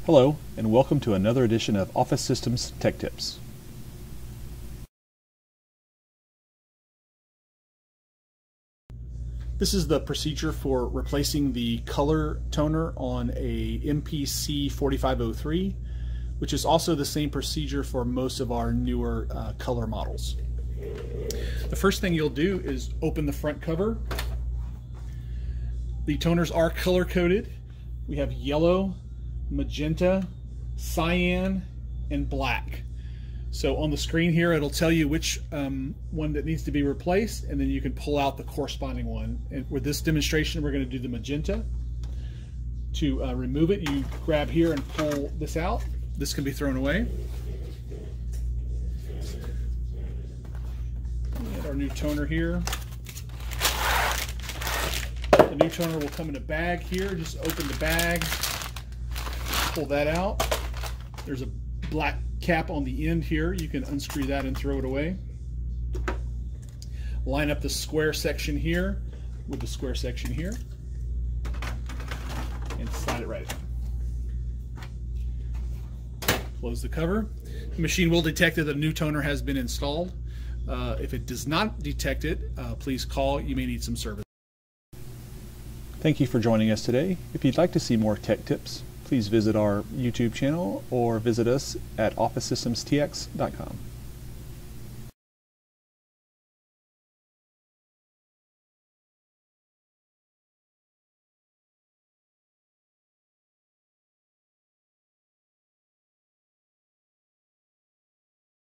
Hello, and welcome to another edition of Office Systems Tech Tips. This is the procedure for replacing the color toner on a MPC 4503, which is also the same procedure for most of our newer color models. The first thing you'll do is open the front cover. The toners are color coded. We have yellow, magenta, cyan, and black. So on the screen here it'll tell you which one that needs to be replaced, and then you can pull out the corresponding one. And with this demonstration we're going to do the magenta. To remove it, you grab here and pull this out. This can be thrown away. Get our new toner here. The new toner will come in a bag here. Just open the bag, pull that out. There's a black cap on the end here. You can unscrew that and throw it away. Line up the square section here with the square section here and slide it right in. Close the cover. The machine will detect that the new toner has been installed. If it does not detect it, please call. You may need some service. Thank you for joining us today. If you'd like to see more tech tips, please visit our YouTube channel or visit us at officesystemstx.com.